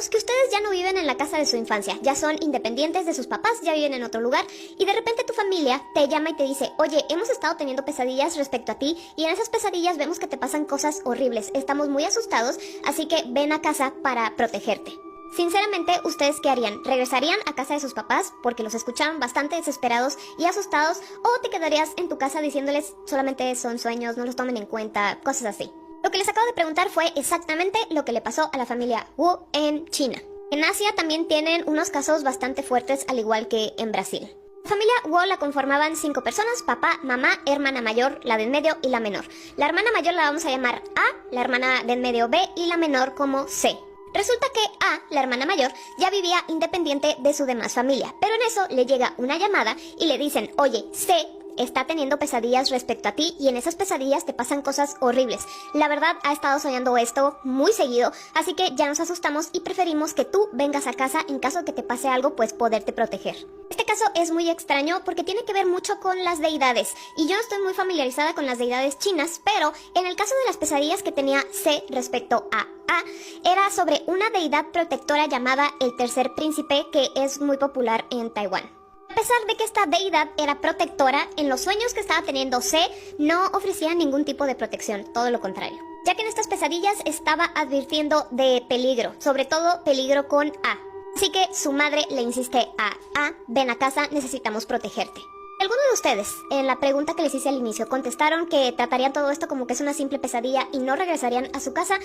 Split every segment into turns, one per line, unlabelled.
Supongamos que ustedes ya no viven en la casa de su infancia, ya son independientes de sus papás, ya viven en otro lugar, y de repente tu familia te llama y te dice, oye, hemos estado teniendo pesadillas respecto a ti, y en esas pesadillas vemos que te pasan cosas horribles, estamos muy asustados, así que ven a casa para protegerte. Sinceramente, ¿ustedes qué harían? ¿Regresarían a casa de sus papás porque los escucharon bastante desesperados y asustados? ¿O te quedarías en tu casa diciéndoles solamente son sueños, no los tomen en cuenta, cosas así? Lo que les acabo de preguntar fue exactamente lo que le pasó a la familia Wu en China. En Asia también tienen unos casos bastante fuertes, al igual que en Brasil. La familia Wu la conformaban 5 personas: papá, mamá, hermana mayor, la de en medio y la menor. La hermana mayor la vamos a llamar A, la hermana de en medio B y la menor como C. Resulta que A, la hermana mayor, ya vivía independiente de su demás familia, pero en eso le llega una llamada y le dicen, oye, C está teniendo pesadillas respecto a ti y en esas pesadillas te pasan cosas horribles. La verdad, ha estado soñando esto muy seguido, así que ya nos asustamos y preferimos que tú vengas a casa en caso de que te pase algo, pues poderte proteger. Este caso es muy extraño porque tiene que ver mucho con las deidades, y yo no estoy muy familiarizada con las deidades chinas, pero en el caso de las pesadillas que tenía C respecto a A, era sobre una deidad protectora llamada el Tercer Príncipe, que es muy popular en Taiwán. A pesar de que esta deidad era protectora, en los sueños que estaba teniendo C no ofrecía ningún tipo de protección, todo lo contrario. Ya que en estas pesadillas estaba advirtiendo de peligro, sobre todo peligro con A. Así que su madre le insiste a A, ven a casa, necesitamos protegerte. ¿Alguno de ustedes, en la pregunta que les hice al inicio, contestaron que tratarían todo esto como que es una simple pesadilla y no regresarían a su casa?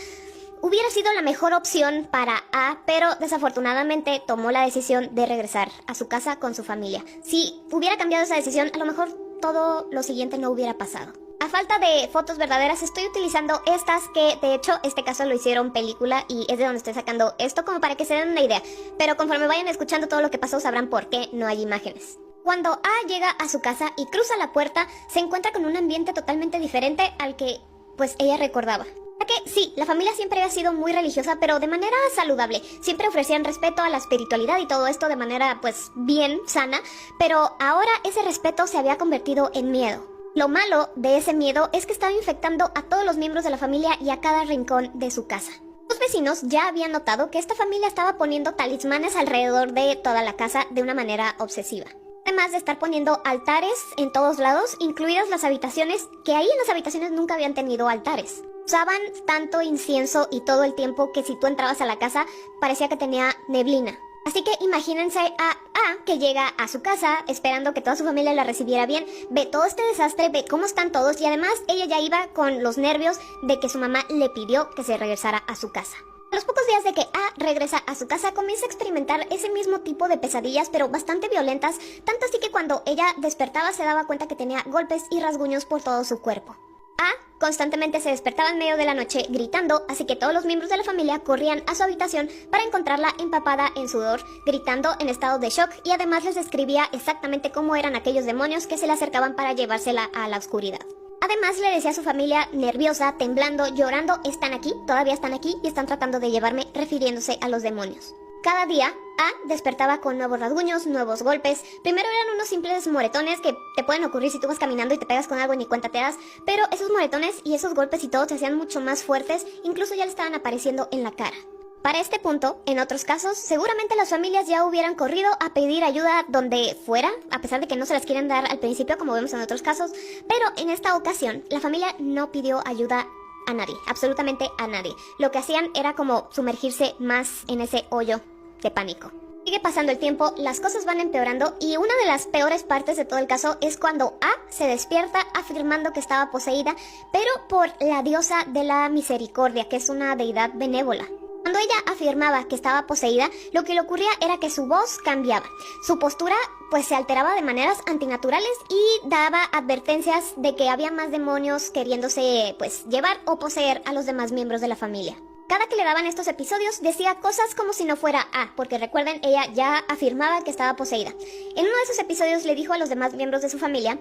Hubiera sido la mejor opción para A, pero desafortunadamente tomó la decisión de regresar a su casa con su familia. Si hubiera cambiado esa decisión, a lo mejor todo lo siguiente no hubiera pasado. A falta de fotos verdaderas, estoy utilizando estas que, de hecho, este caso lo hicieron película y es de donde estoy sacando esto como para que se den una idea. Pero conforme vayan escuchando todo lo que pasó, sabrán por qué no hay imágenes. Cuando A llega a su casa y cruza la puerta, se encuentra con un ambiente totalmente diferente al que, pues, ella recordaba. Ya que sí, la familia siempre ha sido muy religiosa, pero de manera saludable. Siempre ofrecían respeto a la espiritualidad y todo esto de manera, pues, bien sana, pero ahora ese respeto se había convertido en miedo. Lo malo de ese miedo es que estaba infectando a todos los miembros de la familia y a cada rincón de su casa. Los vecinos ya habían notado que esta familia estaba poniendo talismanes alrededor de toda la casa de una manera obsesiva. Además de estar poniendo altares en todos lados, incluidas las habitaciones, que ahí en las habitaciones nunca habían tenido altares. Usaban tanto incienso y todo el tiempo que si tú entrabas a la casa parecía que tenía neblina. Así que imagínense a A que llega a su casa esperando que toda su familia la recibiera bien, ve todo este desastre, ve cómo están todos y además ella ya iba con los nervios de que su mamá le pidió que se regresara a su casa. A los pocos días de que A regresa a su casa, comienza a experimentar ese mismo tipo de pesadillas, pero bastante violentas, tanto así que cuando ella despertaba se daba cuenta que tenía golpes y rasguños por todo su cuerpo. A constantemente se despertaba en medio de la noche gritando, así que todos los miembros de la familia corrían a su habitación para encontrarla empapada en sudor, gritando en estado de shock, y además les describía exactamente cómo eran aquellos demonios que se le acercaban para llevársela a la oscuridad. Además le decía a su familia, nerviosa, temblando, llorando, están aquí, todavía están aquí y están tratando de llevarme, refiriéndose a los demonios. Cada día, A despertaba con nuevos rasguños, nuevos golpes. Primero eran unos simples moretones que te pueden ocurrir si tú vas caminando y te pegas con algo y ni cuenta te das, pero esos moretones y esos golpes y todo se hacían mucho más fuertes, incluso ya le estaban apareciendo en la cara. Para este punto, en otros casos, seguramente las familias ya hubieran corrido a pedir ayuda donde fuera, a pesar de que no se las quieren dar al principio, como vemos en otros casos, pero en esta ocasión, la familia no pidió ayuda a nadie, absolutamente a nadie. Lo que hacían era como sumergirse más en ese hoyo de pánico. Sigue pasando el tiempo, las cosas van empeorando y una de las peores partes de todo el caso es cuando A se despierta afirmando que estaba poseída, pero por la diosa de la misericordia, que es una deidad benévola. Cuando ella afirmaba que estaba poseída, lo que le ocurría era que su voz cambiaba. Su postura pues se alteraba de maneras antinaturales y daba advertencias de que había más demonios queriéndose pues llevar o poseer a los demás miembros de la familia. Cada que le daban estos episodios decía cosas como si no fuera A, porque recuerden, ella ya afirmaba que estaba poseída. En uno de esos episodios le dijo a los demás miembros de su familia,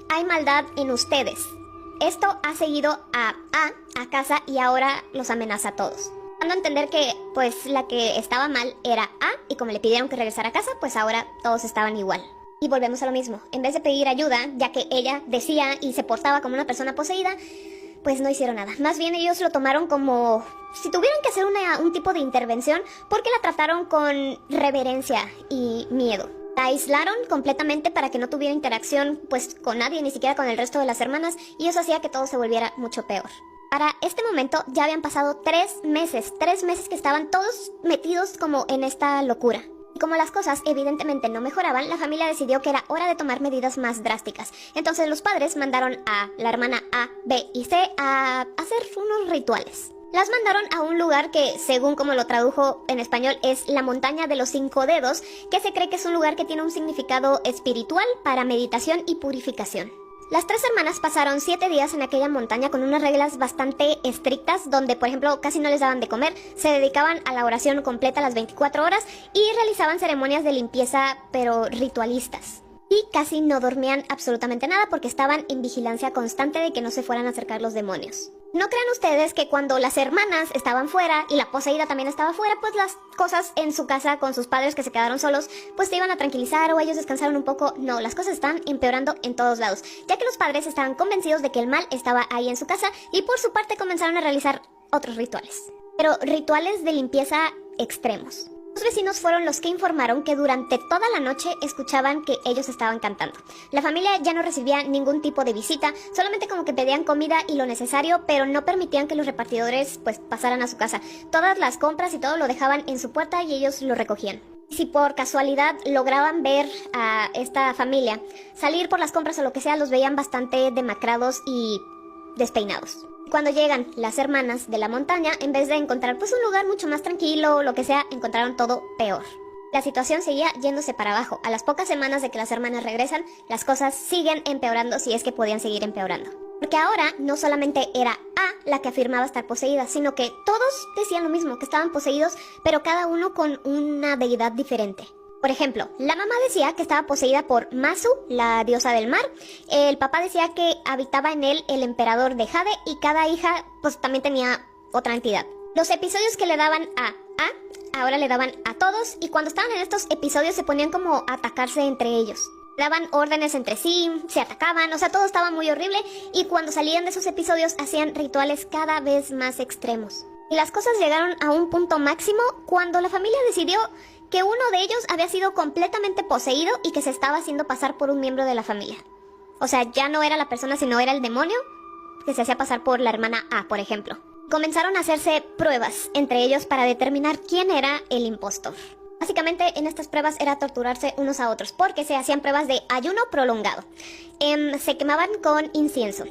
hay maldad en ustedes. Esto ha seguido a casa y ahora los amenaza a todos. Dando a entender que pues la que estaba mal era A y como le pidieron que regresara a casa, pues ahora todos estaban igual. Y volvemos a lo mismo, en vez de pedir ayuda, ya que ella decía y se portaba como una persona poseída, pues no hicieron nada. Más bien ellos lo tomaron como si tuvieran que hacer un tipo de intervención, porque la trataron con reverencia y miedo. La aislaron completamente para que no tuviera interacción pues con nadie, ni siquiera con el resto de las hermanas, y eso hacía que todo se volviera mucho peor. Para este momento ya habían pasado 3 meses que estaban todos metidos como en esta locura. Y como las cosas evidentemente no mejoraban, la familia decidió que era hora de tomar medidas más drásticas. Entonces los padres mandaron a la hermana A, B y C a hacer unos rituales. Las mandaron a un lugar que, según como lo tradujo en español, es la montaña de los 5 dedos, que se cree que es un lugar que tiene un significado espiritual para meditación y purificación. Las 3 hermanas pasaron 7 días en aquella montaña con unas reglas bastante estrictas, donde por ejemplo casi no les daban de comer, se dedicaban a la oración completa las 24 horas y realizaban ceremonias de limpieza pero ritualistas. Y casi no dormían absolutamente nada porque estaban en vigilancia constante de que no se fueran a acercar los demonios. No crean ustedes que cuando las hermanas estaban fuera y la poseída también estaba fuera, pues las cosas en su casa con sus padres que se quedaron solos, pues se iban a tranquilizar o ellos descansaron un poco. No, las cosas están empeorando en todos lados, ya que los padres estaban convencidos de que el mal estaba ahí en su casa y por su parte comenzaron a realizar otros rituales. Pero rituales de limpieza extremos. Los vecinos fueron los que informaron que durante toda la noche escuchaban que ellos estaban cantando. La familia ya no recibía ningún tipo de visita, solamente como que pedían comida y lo necesario, pero no permitían que los repartidores pues pasaran a su casa. Todas las compras y todo lo dejaban en su puerta y ellos lo recogían. Si por casualidad lograban ver a esta familia salir por las compras o lo que sea, los veían bastante demacrados y despeinados. Cuando llegan las hermanas de la montaña, en vez de encontrar pues un lugar mucho más tranquilo o lo que sea, encontraron todo peor. La situación seguía yéndose para abajo. A las pocas semanas de que las hermanas regresan, las cosas siguen empeorando, si es que podían seguir empeorando. Porque ahora no solamente era A la que afirmaba estar poseída, sino que todos decían lo mismo, que estaban poseídos, pero cada uno con una deidad diferente. Por ejemplo, la mamá decía que estaba poseída por Masu, la diosa del mar. El papá decía que habitaba en él el emperador de Jade y cada hija pues también tenía otra entidad. Los episodios que le daban a ahora le daban a todos, y cuando estaban en estos episodios se ponían como a atacarse entre ellos. Daban órdenes entre sí, se atacaban, o sea, todo estaba muy horrible, y cuando salían de esos episodios hacían rituales cada vez más extremos. Y las cosas llegaron a un punto máximo cuando la familia decidió que uno de ellos había sido completamente poseído y que se estaba haciendo pasar por un miembro de la familia. O sea, ya no era la persona, sino era el demonio que se hacía pasar por la hermana A, por ejemplo. Comenzaron a hacerse pruebas entre ellos para determinar quién era el impostor. Básicamente en estas pruebas era torturarse unos a otros, porque se hacían pruebas de ayuno prolongado. Se quemaban con incienso.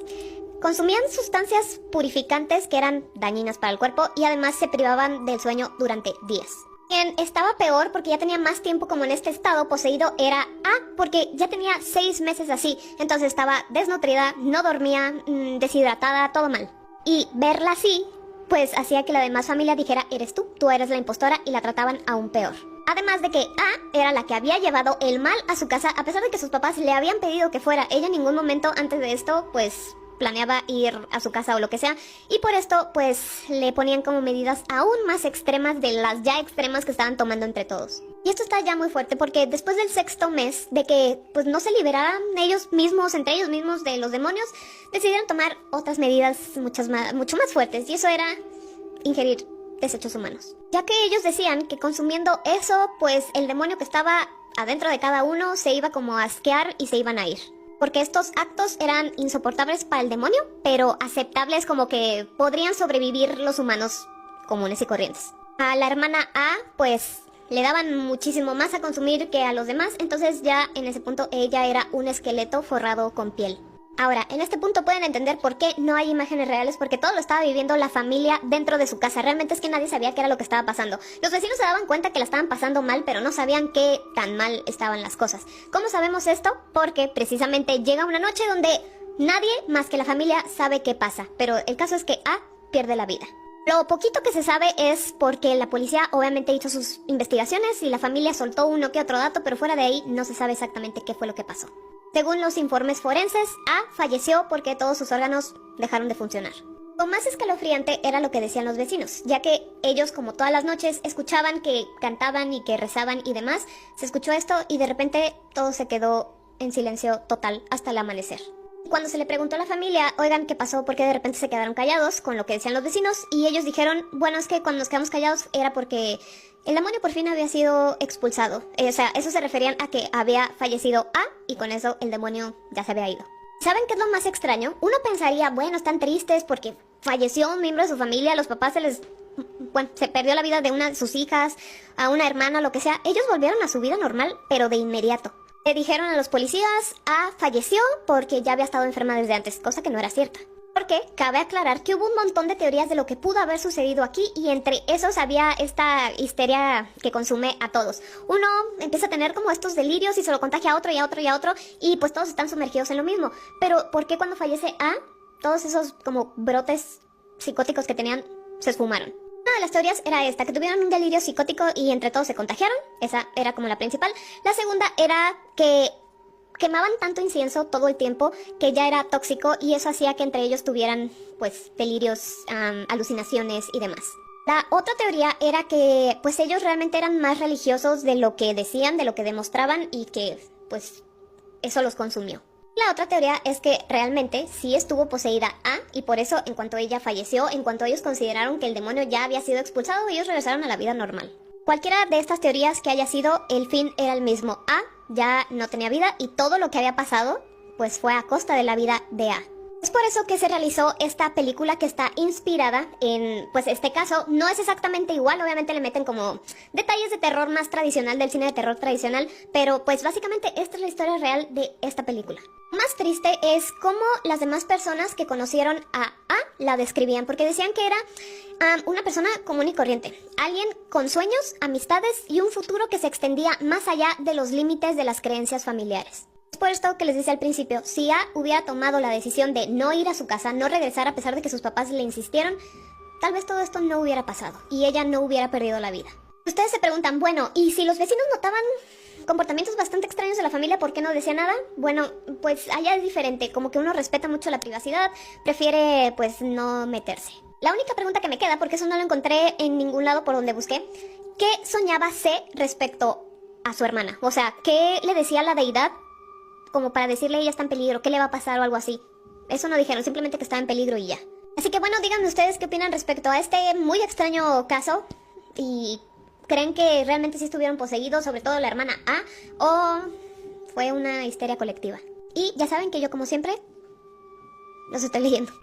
Consumían sustancias purificantes que eran dañinas para el cuerpo y además se privaban del sueño durante días. Quien estaba peor porque ya tenía más tiempo como en este estado poseído era A, porque ya tenía 6 meses así, entonces estaba desnutrida, no dormía, deshidratada, todo mal. Y verla así, pues hacía que la demás familia dijera, eres tú eres la impostora, y la trataban aún peor. Además de que A era la que había llevado el mal a su casa, a pesar de que sus papás le habían pedido que fuera. Ella en ningún momento antes de esto, pues planeaba ir a su casa o lo que sea, y por esto pues le ponían como medidas aún más extremas de las ya extremas que estaban tomando entre todos. Y esto está ya muy fuerte porque después del 6º mes de que pues no se liberaran ellos mismos, entre ellos mismos, de los demonios, decidieron tomar otras medidas mucho más fuertes, y eso era ingerir desechos humanos. Ya que ellos decían que consumiendo eso, pues el demonio que estaba adentro de cada uno se iba como a asquear y se iban a ir. Porque estos actos eran insoportables para el demonio, pero aceptables, como que podrían sobrevivir los humanos comunes y corrientes. A la hermana A, pues le daban muchísimo más a consumir que a los demás, entonces ya en ese punto ella era un esqueleto forrado con piel. Ahora, en este punto pueden entender por qué no hay imágenes reales, porque todo lo estaba viviendo la familia dentro de su casa. Realmente es que nadie sabía qué era lo que estaba pasando. Los vecinos se daban cuenta que la estaban pasando mal, pero no sabían qué tan mal estaban las cosas. ¿Cómo sabemos esto? Porque precisamente llega una noche donde nadie más que la familia sabe qué pasa, pero el caso es que A pierde la vida. Lo poquito que se sabe es porque la policía obviamente hizo sus investigaciones y la familia soltó uno que otro dato, pero fuera de ahí no se sabe exactamente qué fue lo que pasó. Según los informes forenses, A falleció porque todos sus órganos dejaron de funcionar. Lo más escalofriante era lo que decían los vecinos, ya que ellos, como todas las noches, escuchaban que cantaban y que rezaban y demás. Se escuchó esto y de repente todo se quedó en silencio total hasta el amanecer. Cuando se le preguntó a la familia, oigan, ¿qué pasó? ¿Por qué de repente se quedaron callados con lo que decían los vecinos? Y ellos dijeron, bueno, es que cuando nos quedamos callados era porque el demonio por fin había sido expulsado. O sea, eso se referían a que había fallecido A y con eso el demonio ya se había ido. ¿Saben qué es lo más extraño? Uno pensaría, bueno, están tristes porque falleció un miembro de su familia, los papás se perdió la vida de una de sus hijas, a una hermana, lo que sea. Ellos volvieron a su vida normal, pero de inmediato. Le dijeron a los policías, falleció porque ya había estado enferma desde antes, cosa que no era cierta. Porque cabe aclarar que hubo un montón de teorías de lo que pudo haber sucedido aquí y entre esos había esta histeria que consume a todos. Uno empieza a tener como estos delirios y se lo contagia a otro y a otro y a otro y pues todos están sumergidos en lo mismo. Pero ¿por qué cuando fallece A, todos esos como brotes psicóticos que tenían se esfumaron? Una de las teorías era esta, que tuvieron un delirio psicótico y entre todos se contagiaron. Esa era como la principal. La segunda era que quemaban tanto incienso todo el tiempo que ya era tóxico y eso hacía que entre ellos tuvieran pues delirios, alucinaciones y demás. La otra teoría era que pues ellos realmente eran más religiosos de lo que decían, de lo que demostraban y que pues eso los consumió. La otra teoría es que realmente sí estuvo poseída A y por eso en cuanto ella falleció, en cuanto ellos consideraron que el demonio ya había sido expulsado, ellos regresaron a la vida normal. Cualquiera de estas teorías que haya sido, el fin era el mismo. A ya no tenía vida y todo lo que había pasado pues fue a costa de la vida de A. Es por eso que se realizó esta película que está inspirada en, pues este caso no es exactamente igual, obviamente le meten como detalles de terror más tradicional, del cine de terror tradicional, pero pues básicamente esta es la historia real de esta película. Más triste es cómo las demás personas que conocieron a la describían, porque decían que era una persona común y corriente, alguien con sueños, amistades y un futuro que se extendía más allá de los límites de las creencias familiares. Es por esto que les decía al principio, si A hubiera tomado la decisión de no ir a su casa, no regresar a pesar de que sus papás le insistieron, tal vez todo esto no hubiera pasado y ella no hubiera perdido la vida. Ustedes se preguntan, bueno, ¿y si los vecinos notaban comportamientos bastante extraños de la familia, por qué no decía nada? Bueno, pues allá es diferente, como que uno respeta mucho la privacidad, prefiere pues no meterse. La única pregunta que me queda, porque eso no lo encontré en ningún lado por donde busqué, ¿qué soñaba C respecto a su hermana? O sea, ¿qué le decía a la deidad como para decirle ella está en peligro, qué le va a pasar o algo así? Eso no dijeron, simplemente que estaba en peligro y ya. Así que bueno, díganme ustedes qué opinan respecto a este muy extraño caso y ¿creen que realmente sí estuvieron poseídos, sobre todo la hermana A, o fue una histeria colectiva? Y ya saben que yo como siempre los estoy leyendo.